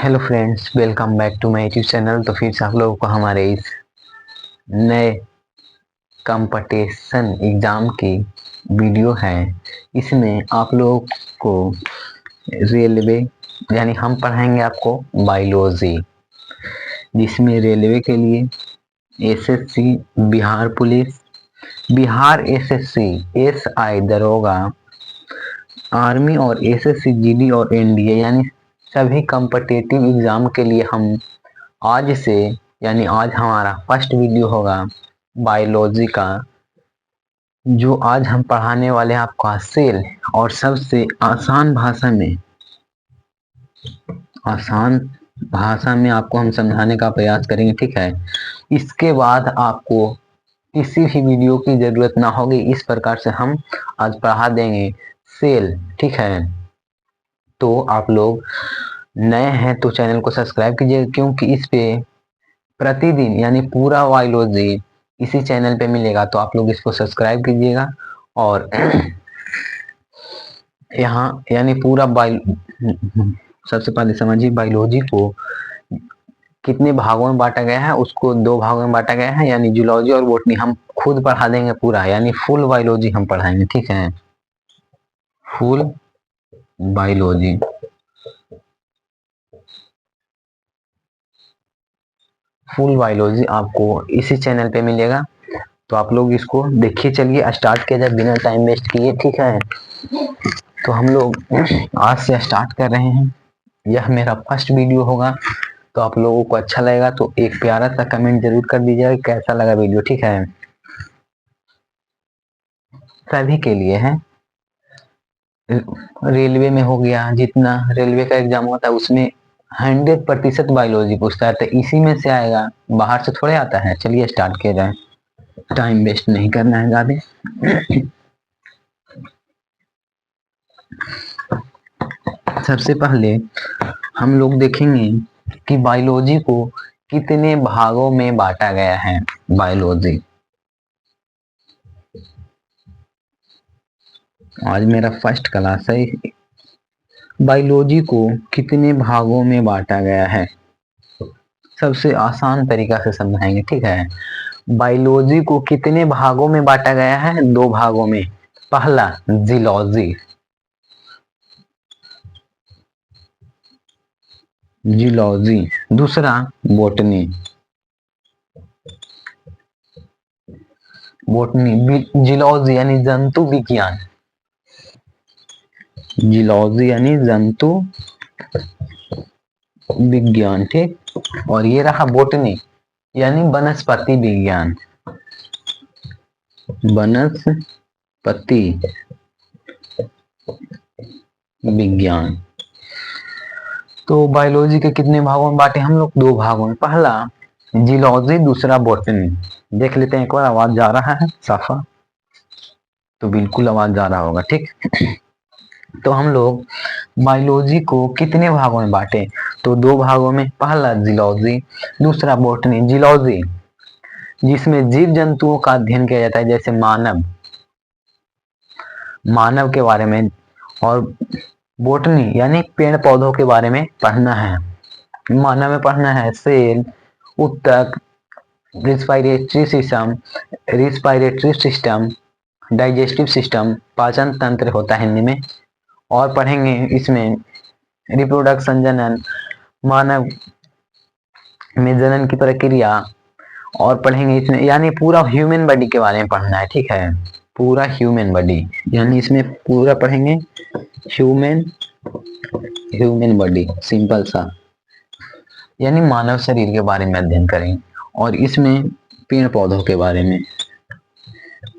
Hello friends, welcome back to my YouTube channel. तो फिर से आप लोगों को हमारे इस नए कंपटीशन एग्ज़ाम की वीडियो है। इसमें आप लोगों को रेलवे यानी हम पढ़ाएंगे आपको बायोलॉजी, जिसमें रेलवे के लिए SSC, Bihar police, Bihar SSC, SI दरोगा, आर्मी और एसएससी जीडी और एनडीए यानी सभी कॉम्पिटिटिव एग्ज़ाम के लिए हम आज से यानी आज हमारा फर्स्ट वीडियो होगा बायोलॉजी का, जो आज हम पढ़ाने वाले हैं आपका सेल, और सबसे आसान भाषा में आपको हम समझाने का प्रयास करेंगे, ठीक है। इसके बाद आपको किसी भी वीडियो की जरूरत ना होगी, इस प्रकार से हम आज पढ़ा देंगे सेल, ठीक है। तो आप लोग नए हैं तो चैनल को सब्सक्राइब कीजिए, क्योंकि इस पे प्रतिदिन यानी पूरा बायोलॉजी इसी चैनल पे मिलेगा। तो आप लोग इसको सब्सक्राइब कीजिएगा। और यहाँ यानी पूरा सबसे पहले समझिए बायोलॉजी को कितने भागों में बांटा गया है। उसको दो भागों में बांटा गया है, यानी जूलॉजी और बॉटनी हम खुद पढ़ा देंगे पूरा, यानी फुल बायोलॉजी हम पढ़ाएंगे, ठीक है। फुल बायोलॉजी, फुल बायोलॉजी आपको इसी चैनल पे मिलेगा। तो आप लोग इसको देखिए। चलिए स्टार्ट किया जाए बिना टाइम वेस्ट किए, ठीक है। तो हम लोग आज से स्टार्ट कर रहे हैं। यह मेरा फर्स्ट वीडियो होगा, तो आप लोगों को अच्छा लगेगा तो एक प्यारा सा कमेंट जरूर कर दीजिएगा कैसा लगा वीडियो, ठीक है। सभी के लिए है। रेलवे में हो गया, जितना रेलवे का एग्जाम होता है उसमें 100% बायोलॉजी पूछता है, तो इसी में से आएगा, बाहर से थोड़े आता है। चलिए स्टार्ट किया जाए, टाइम वेस्ट नहीं करना है ज्यादा। सबसे पहले हम लोग देखेंगे कि बायोलॉजी को कितने भागों में बांटा गया है। बायोलॉजी आज मेरा फर्स्ट क्लास है। बायोलॉजी को कितने भागों में बांटा गया है, सबसे आसान तरीका से समझाएंगे, ठीक है। बायोलॉजी को कितने भागों में बांटा गया है? दो भागों में। पहला जिलॉजी, जिलॉजी। दूसरा बोटनी, बोटनी। जिलॉजी यानी जंतु विज्ञान, जिलॉजी यानी जंतु विज्ञान, ठीक। और ये रहा बोटनी यानी वनस्पति विज्ञान, वनस्पति विज्ञान। तो बायोलॉजी के कितने भागों में बांटे हम लोग? दो भागों में। पहला जिलॉजी, दूसरा बोटनी। देख लेते हैं एक बार। आवाज जा रहा है साफा? तो बिल्कुल आवाज जा रहा होगा, ठीक। तो हम लोग बायोलॉजी को कितने भागों में बांटे? तो दो भागों में। पहला जिलॉजी, दूसरा बोटनी। जिलॉजी जिसमें जीव जंतुओं का अध्ययन किया जाता है, जैसे मानव, मानव के बारे में। और बोटनी यानी पेड़ पौधों के बारे में पढ़ना है। मानव में पढ़ना है सेल, उत्तक, रिस्पायरेटरी सिस्टम, डाइजेस्टिव सिस्टम, पाचन तंत्र होता है हिंदी में। और पढ़ेंगे इसमें रिप्रोडक्शन, जनन, मानव में जनन की प्रक्रिया। और पढ़ेंगे इसमें यानी पूरा ह्यूमन बॉडी के बारे में पढ़ना है, ठीक है। पूरा ह्यूमन बॉडी यानी इसमें पूरा पढ़ेंगे ह्यूमन, ह्यूमन बॉडी, सिंपल सा, यानी मानव शरीर के बारे में अध्ययन करेंगे। और इसमें पेड़ पौधों के बारे में,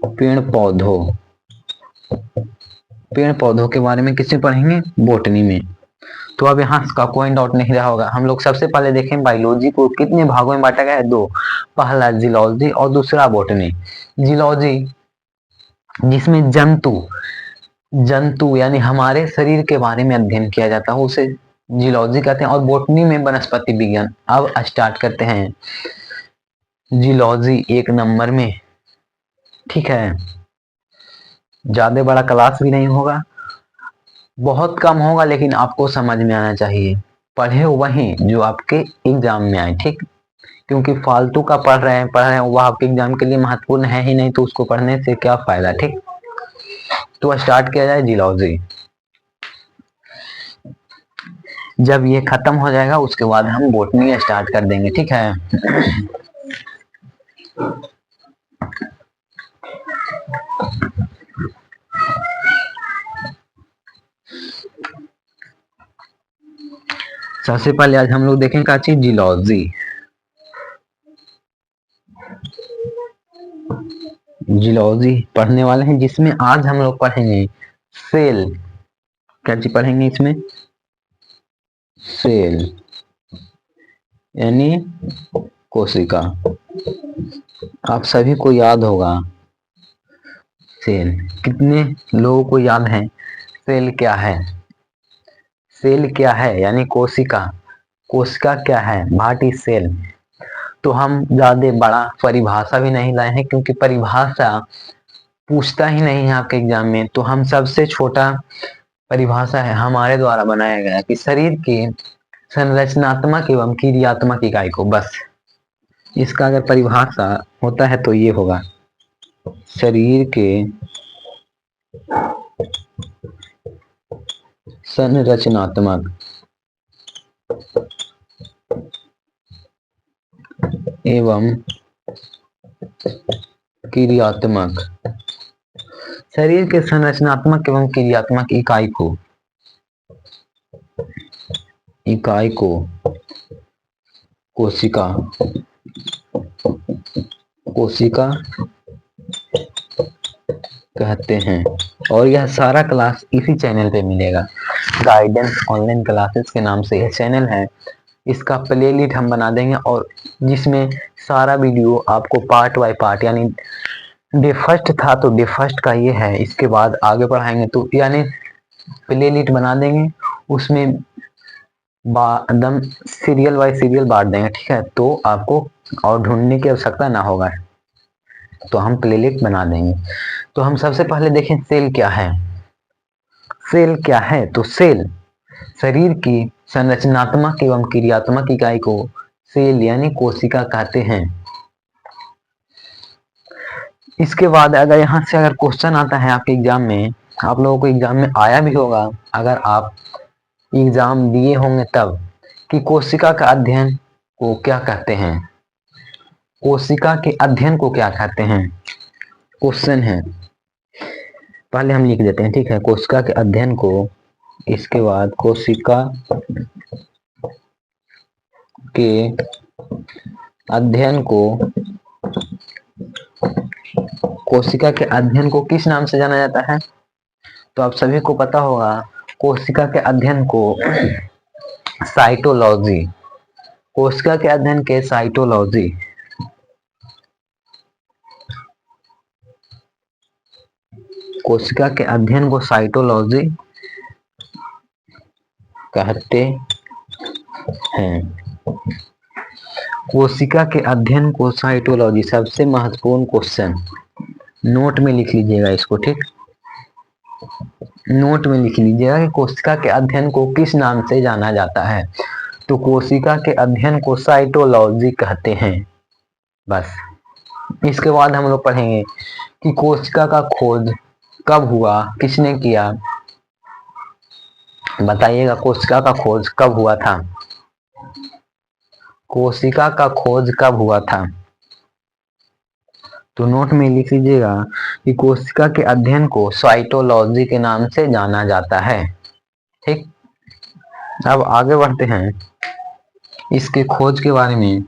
पेड़ पौधों, पेड़ पौधों के बारे में किसमें पढ़ेंगे? बोटनी में। तो अब यहाँ का कोई डाउट नहीं रहा होगा। हम लोग सबसे पहले देखें बायोलॉजी को कितने भागों में बांटा गया है? दो। पहला जिलॉजी और दूसरा बोटनी। जिलॉजी जिसमें जंतु, जंतु यानी हमारे शरीर के बारे में अध्ययन किया जाता है, उसे जिलॉजी कहते हैं। और बोटनी में वनस्पति विज्ञान। अब स्टार्ट करते हैं जिलॉजी एक नंबर में, ठीक है। ज्यादा बड़ा क्लास भी नहीं होगा, बहुत कम होगा, लेकिन आपको समझ में आना चाहिए। पढ़े वही जो आपके एग्जाम में आए, ठीक। क्योंकि फालतू का पढ़ रहे हैं वो आपके एग्जाम के लिए महत्वपूर्ण है ही नहीं, तो उसको पढ़ने से क्या फायदा, ठीक। तो स्टार्ट किया जाए जियोलॉजी। जब ये खत्म हो जाएगा उसके बाद हम बोटनी स्टार्ट कर देंगे, ठीक है। सबसे पहले आज हम लोग देखेंगे क्या चीज, जियोलॉजी। जियोलॉजी पढ़ने वाले हैं, जिसमें आज हम लोग पढ़ेंगे सेल। क्या चीज पढ़ेंगे इसमें, सेल यानी कोशिका। आप सभी को याद होगा सेल, कितने लोगों को याद है सेल क्या है। सेल क्या है यानी कोशिका। कोशिका क्या है, व्हाट इज सेल। तो हम ज्यादा बड़ा परिभाषा भी नहीं लाए हैं, क्योंकि परिभाषा पूछता ही नहीं है आपके एग्जाम में। तो हम सबसे छोटा परिभाषा है हमारे द्वारा बनाया गया कि शरीर के संरचनात्मक एवं क्रियात्मक इकाई को, बस इसका अगर परिभाषा होता है तो ये होगा, शरीर के संरचनात्मक एवं क्रियात्मक, शरीर के संरचनात्मक एवं क्रियात्मक इकाई को कोशिका कहते हैं। और यह सारा क्लास इसी चैनल पे मिलेगा, गाइडेंस ऑनलाइन क्लासेस के नाम से यह चैनल है। इसका प्ले लिस्ट हम बना देंगे, और जिसमें सारा वीडियो आपको पार्ट बाय पार्ट, यानी डे फर्स्ट था तो डे फर्स्ट का ये है, इसके बाद आगे बढ़ाएंगे तो यानी प्ले लिस्ट बना देंगे, उसमें एकदम सीरियल बाय सीरियल बांट देंगे, ठीक है। तो आपको और ढूंढने की आवश्यकता ना होगा, तो हम प्ले लिस्ट बना देंगे। तो हम सबसे पहले देखें सेल क्या है। सेल क्या है, तो सेल शरीर की संरचनात्मक एवं क्रियात्मक इकाई को सेल यानी कोशिका कहते हैं। इसके बाद अगर यहाँ से अगर क्वेश्चन आता है आपके एग्जाम में, आप लोगों को एग्जाम में आया भी होगा, अगर आप एग्जाम दिए होंगे तब, कि कोशिका का अध्ययन को क्या कहते हैं। कोशिका के अध्ययन को क्या कहते हैं, क्वेश्चन है, पहले हम लिख देते हैं, ठीक है। कोशिका के अध्ययन को, इसके बाद कोशिका के अध्ययन को, कोशिका के अध्ययन को किस नाम से जाना जाता है, तो आप सभी को पता होगा कोशिका के अध्ययन को साइटोलॉजी, कोशिका के अध्ययन के साइटोलॉजी, कोशिका के अध्ययन को साइटोलॉजी कहते हैं। कोशिका के अध्ययन को साइटोलॉजी, सबसे महत्वपूर्ण क्वेश्चन, नोट में लिख लीजिएगा इसको, ठीक। नोट में लिख लीजिएगा कि कोशिका के अध्ययन को किस नाम से जाना जाता है, तो कोशिका के अध्ययन को साइटोलॉजी कहते हैं, बस। इसके बाद हम लोग पढ़ेंगे कि कोशिका का खोज कब हुआ, किसने किया, बताइएगा कोशिका का खोज कब हुआ था, कोशिका का खोज कब हुआ था। तो नोट में लिख लीजिएगा कि कोशिका के अध्ययन को साइटोलॉजी के नाम से जाना जाता है, ठीक। अब आगे बढ़ते हैं इसके खोज के बारे में।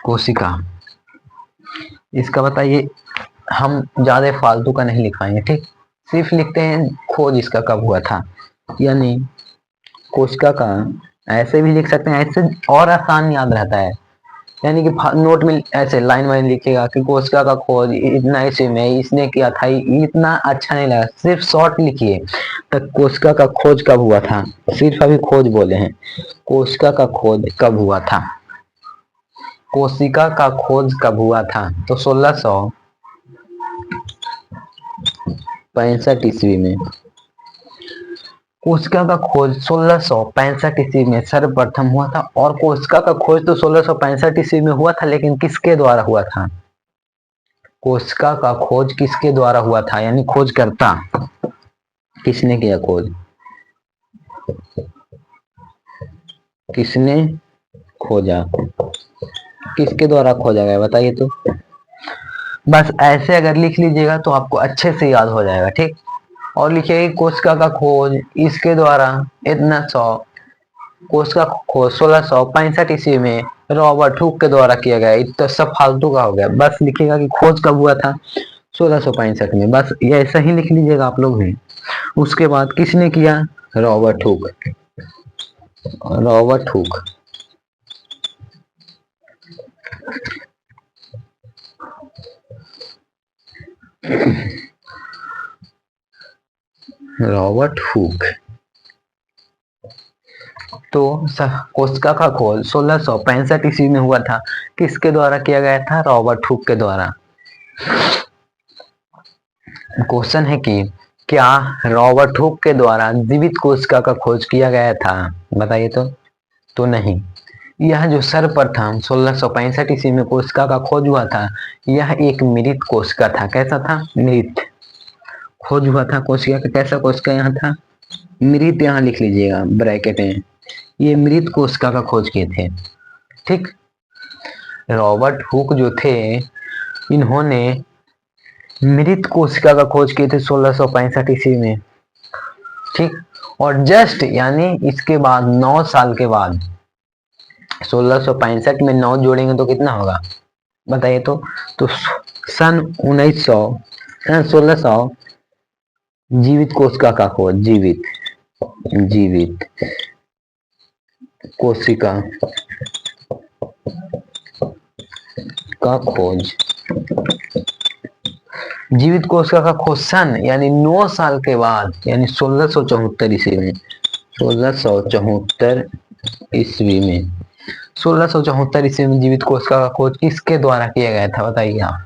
कोशिका, इसका बताइए, हम ज्यादा फालतू का नहीं लिखाएंगे, ठीक। सिर्फ लिखते हैं खोज इसका कब हुआ था, यानी कोशिका का, ऐसे भी लिख सकते हैं, ऐसे और आसान याद रहता है। यानी कि नोट में ऐसे लाइन वाइन लिखेगा कि कोशिका का खोज इतना ईस्वी में इसने किया था, इतना अच्छा नहीं लगा, सिर्फ शॉर्ट लिखिए। तक कोशिका का खोज कब हुआ था, सिर्फ अभी खोज बोले हैं, कोशिका का खोज कब हुआ था, कोशिका का खोज कब हुआ था, तो 1665 ईस्वी में। कोशिका का खोज 1665 ईस्वी में सर्वप्रथम हुआ था। और कोशिका का खोज तो 1665 ईस्वी में हुआ था, लेकिन किसके द्वारा हुआ था, कोशिका का खोज किसके द्वारा हुआ था, यानी खोजकर्ता किसने किया खोज, किसने खोजा, किसके द्वारा खोजा गया बताइए तो। बस ऐसे अगर लिख लीजिएगा तो आपको अच्छे से याद हो जाएगा, ठीक। और लिखिए कोशिका का खोज इसके द्वारा इतना कोशिका का खोज 1665 ईस्वी में रॉबर्ट हुक के द्वारा किया गया। इतना सब फालतू का हो गया, बस लिखिएगा कि खोज कब हुआ था, 1665 में, बस ये ऐसा ही लिख लीजिएगा आप लोग भी। उसके बाद किसने किया, Robert Hooke, Robert Hooke. Robert Hooke. तो कोशिका का खोज 1665 ईस्वी में हुआ था, किसके द्वारा किया गया था, रॉबर्ट हुक के द्वारा। क्वेश्चन है कि क्या रॉबर्ट हुक के द्वारा जीवित कोशिका का खोज किया गया था, बताइए तो नहीं। यह जो सर्वप्रथम 1665 ईस्वी में कोशिका का खोज हुआ था, यह एक मृत कोशिका था। कैसा था, मृत खोज हुआ था कोशिका का। कैसा कोशिका यहाँ था, मृत, यहाँ लिख लीजिएगा ब्रैकेट में, ये मृत कोशिका का खोज किए थे, ठीक। रॉबर्ट हुक जो थे, इन्होंने मृत कोशिका का खोज किए थे 1665 ईस्वी में, ठीक। और जस्ट यानी इसके बाद 9 साल के बाद 1665 में 9 जोड़ेंगे तो कितना होगा बताइए तो सन 1900 सन 1600 जीवित कोशिका का खोज, जीवित कोशिका का खोज, जीवित कोशिका का खोज सन यानी 9 साल के बाद, यानी 1674 ईस्वी में, 1674 ईस्वी में, 1674 ईस्वी में जीवित कोशिका का खोज किसके द्वारा किया गया था बताइए आप।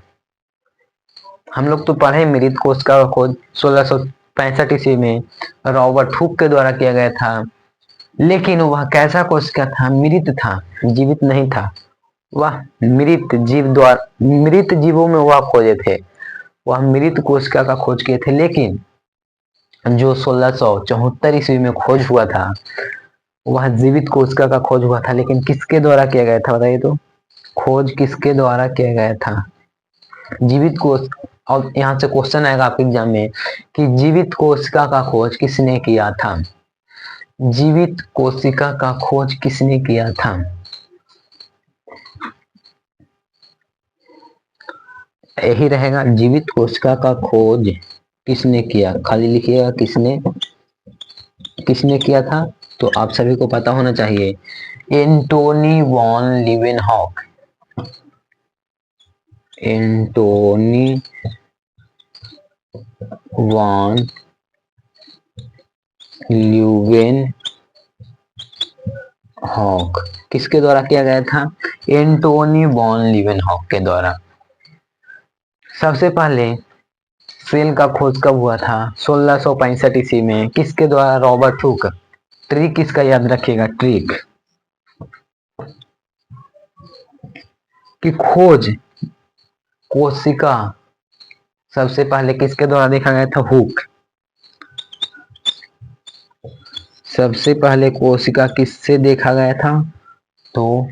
हम लोग तो पढ़े मृत कोशिका का खोज 1665 ईस्वी में रॉबर्ट हुक के द्वारा किया गया था, लेकिन वह कैसा कोशिका था, मृत था, जीवित नहीं था। वह मृत जीव द्वारा, मृत जीवों में वह खोजे थे, वह मृत कोशिका का खोज किए थे। लेकिन जो 1674 ईस्वी में खोज हुआ था, वह जीवित कोशिका का खोज हुआ था, लेकिन किसके द्वारा किया गया था बताइए तो, खोज किसके द्वारा किया गया था, जीवित कोश। और यहाँ से क्वेश्चन आएगा आपके एग्जाम में कि जीवित कोशिका का खोज किसने किया था, जीवित कोशिका का खोज किसने किया था। यही रहेगा, जीवित कोशिका का खोज किसने किया, खाली लिखिएगा किसने, किसने किया था। तो आप सभी को पता होना चाहिए, Antony von Leeuwenhoek, Antony von Leeuwenhoek किसके द्वारा किया गया था, एंटोनी वॉन लीवेनहॉक के द्वारा। सबसे पहले सेल का खोज कब हुआ था, 1665 ईस्वी में, किसके द्वारा, रॉबर्ट हुक। ट्रिक इसका याद रखिएगा, ट्रिक की खोज कोशिका सबसे पहले किसके द्वारा देखा गया था, हुक। सबसे पहले कोशिका किससे देखा गया था, तो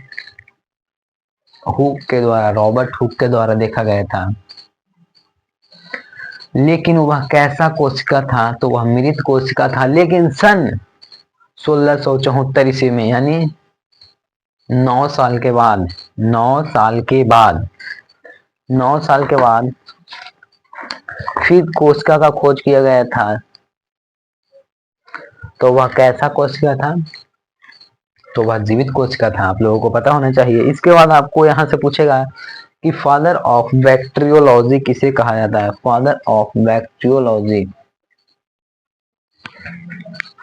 हुक के द्वारा, रॉबर्ट हुक के द्वारा देखा गया था। लेकिन वह कैसा कोशिका था, तो वह मृत कोशिका था। लेकिन सन 1674 ईस्वी में, यानी 9 साल के बाद, 9 साल के बाद, 9 साल के बाद फिर कोशिका का खोज किया गया था। तो वह कैसा कोशिका था, तो वह जीवित कोशिका था, आप लोगों को पता होना चाहिए। इसके बाद आपको यहाँ से पूछेगा कि फादर ऑफ बैक्टीरियोलॉजी किसे कहा जाता है। Father of bacteriology,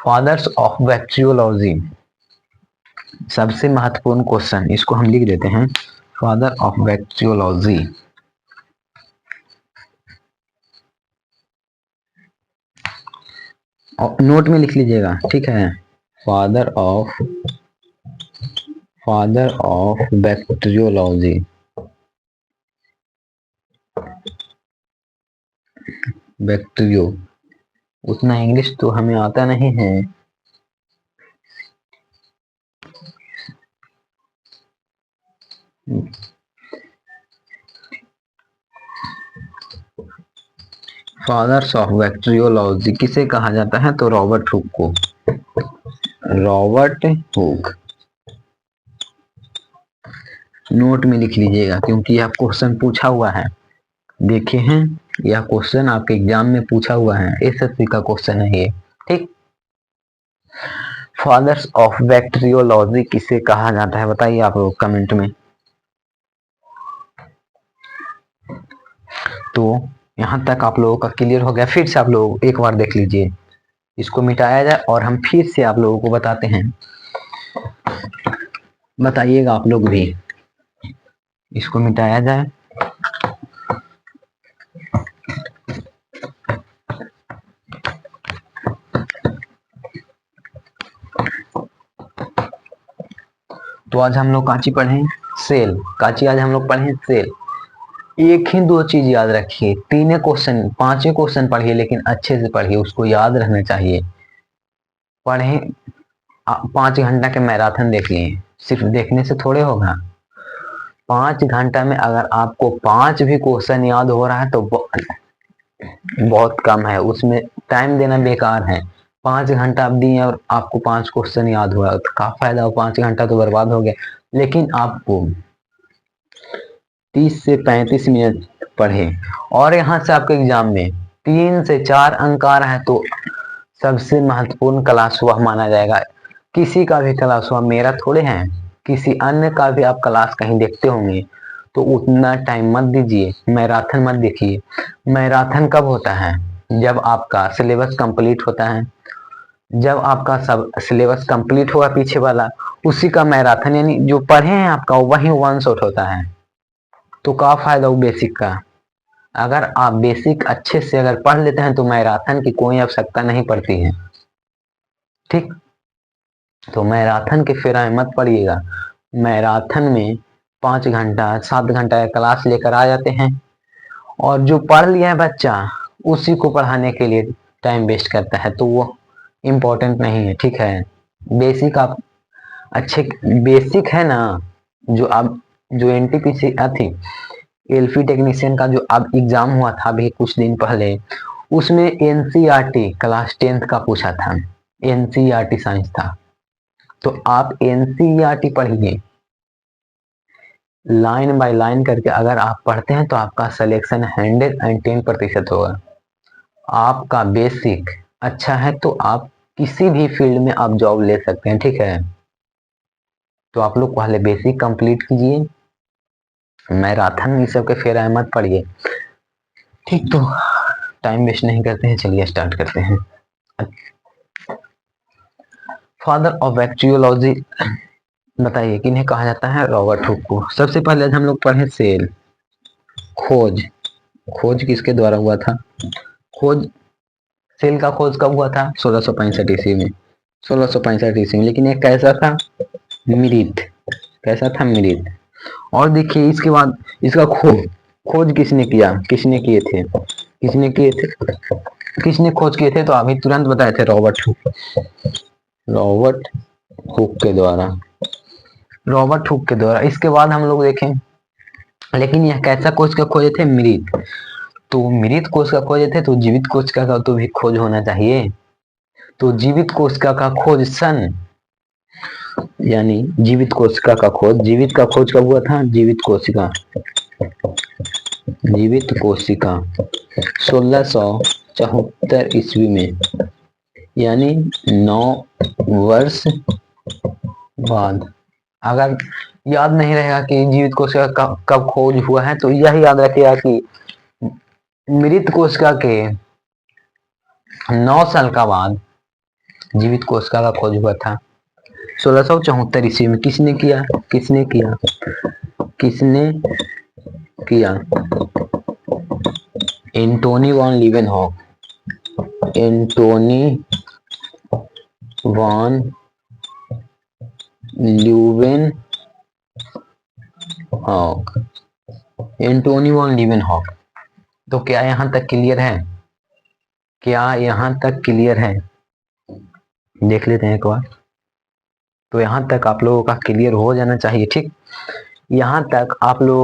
fathers of bacteriology, सबसे महत्वपूर्ण क्वेश्चन, इसको हम लिख देते हैं फादर ऑफ बैक्टीरियोलॉजी। और नोट में लिख लीजिएगा, ठीक है। फादर ऑफ बैक्टीरियोलॉजी, बैक्टीरियो, उतना इंग्लिश तो हमें आता नहीं है। फादर्स ऑफ बैक्टीरियोलॉजी किसे कहा जाता है, तो रॉबर्ट हुक को, रॉबर्ट हुक। नोट में लिख लीजिएगा क्योंकि यह क्वेश्चन पूछा हुआ है, देखे हैं, यह क्वेश्चन आपके एग्जाम में पूछा हुआ है, एसएससी का क्वेश्चन है ये, ठीक। फादर्स ऑफ बैक्टीरियोलॉजी किसे कहा जाता है, बताइए आप लोग कमेंट में। तो यहां तक आप लोगों का क्लियर हो गया। फिर से आप लोग एक बार देख लीजिए, इसको मिटाया जाए और हम फिर से आप लोगों को बताते हैं, बताइएगा आप लोग भी। इसको मिटाया जाए, तो आज हम लोग काची पढ़े, सेल। काची आज हम लोग पढ़े सेल। एक ही दो चीज याद रखिए, तीनों क्वेश्चन, पांचवें क्वेश्चन पढ़िए लेकिन अच्छे से पढ़िए, उसको याद रहना चाहिए। पढ़े, 5 घंटा के मैराथन देख लिए, सिर्फ देखने से थोड़े होगा। 5 घंटा में अगर आपको 5 भी क्वेश्चन याद हो रहा है तो बहुत कम है, उसमें टाइम देना बेकार है। 5 घंटा आप दिए और आपको 5 क्वेश्चन याद हुआ तो क्या फायदा हो, 5 घंटा तो बर्बाद हो गया। लेकिन आपको 30 से 35 मिनट पढ़े और यहाँ से आपके एग्जाम में 3 से 4 अंक आ रहा है तो सबसे महत्वपूर्ण क्लास वह माना जाएगा। किसी का भी क्लास हुआ, मेरा थोड़े हैं, किसी अन्य का भी आप क्लास कहीं देखते होंगे तो उतना टाइम मत दीजिए, मैराथन मत देखिए। मैराथन कब होता है, जब आपका सिलेबस कंप्लीट होता है, जब आपका सब सिलेबस कंप्लीट होगा पीछे वाला, उसी का मैराथन, यानी जो पढ़े हैं आपका वही वन शॉट होता है। तो क्या फायदा वो बेसिक का। अगर आप बेसिक अच्छे से अगर पढ़ लेते हैं तो मैराथन की कोई आवश्यकता नहीं पड़ती है, ठीक। तो मैराथन के फेरा में मत पड़िएगा। मैराथन में 5 घंटा 7 घंटा का क्लास लेकर आ जाते हैं और जो पढ़ लिया है बच्चा उसी को पढ़ाने के लिए टाइम वेस्ट करता है, तो वो इम्पोर्टेंट नहीं है, ठीक है। बेसिक आप अच्छे, बेसिक है ना, जो आप, जो एनटीपीसी थी, एलपी टेक्नीशियन का जो अब एग्जाम हुआ था अभी कुछ दिन पहले, उसमें एनसीईआरटी क्लास 10th का पूछा था, एनसीईआरटी साइंस था। तो आप एनसीईआरटी पढ़िए, लाइन बाय लाइन करके अगर आप पढ़ते हैं तो आपका सिलेक्शन 110% होगा। आपका बेसिक अच्छा है तो आप किसी भी फील्ड में आप जॉब ले सकते हैं, ठीक है। तो आप लोग पहले बेसिक कंप्लीट कीजिए, मैराथन ये सब के फेरा मत पड़िए, ठीक। तो टाइम वेस्ट नहीं करते हैं, चलिए स्टार्ट करते हैं। फादर ऑफ बैक्टीरियोलॉजी बताइए किन्हें कहा जाता है, रॉबर्ट हुक को। सबसे पहले हम लोग पढ़े सेल, खोज। खोज किसके द्वारा हुआ था, खोज, सेल का खोज कब हुआ था, 1665 ईस्वी में, 1665 ईस्वी में। लेकिन एक कैसा था, मृत, कैसा था, मृत। और देखिए इसके बाद इसका खोज, खोज किसने किया, किसने किए थे, किसने किए थे, किसने खोज किए थे, तो अभी तुरंत बताए थे, रॉबर्ट हुक, रॉबर्ट हुक के द्वारा, रॉबर्ट हुक के द्वारा। इसके बाद हम लोग देखें, लेकिन यह कैसा कोशिका खोजे थे, मृत। तो मृत कोशिका खोजे थे तो जीवित कोशिका का तो भी खोज होना चाहिए। तो जीवित कोशिका का खोज सन, यानी जीवित कोशिका का खोज, जीवित का खोज कब हुआ था, जीवित कोशिका, जीवित कोशिका 1674 ईस्वी में, यानी 9 वर्ष बाद। अगर याद नहीं रहेगा कि जीवित कोशिका कब खोज हुआ है, तो यह याद रखिएगा कि मृत कोशिका के 9 साल का बाद जीवित कोशिका का खोज हुआ था। 1674 ईस्वी में किसने किया? Antony von Leeuwenhoek. Antony von Leeuwenhoek. Antony von Leeuwenhoek. तो क्या यहां तक क्लियर है? देख लेते हैं एक बार। तो यहां तक आप लोगों का क्लियर हो जाना चाहिए। ठीक, यहां तक आप लोग